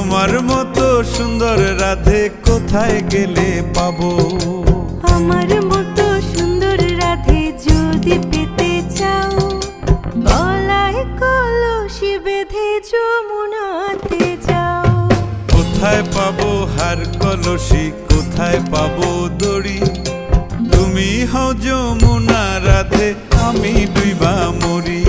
তোমার মতো সুন্দর রাধে কোথায় গেলে পাবো? আমার মতো সুন্দর রাধে যদি পেতে চাও, গলায় কলসি বেঁধে যমুনাতে যাও। কোথায় পাবো হার কলসি, কোথায় পাবো দড়ি? তুমি হও যমুনা রাধে, আমি ডুইবা মরি।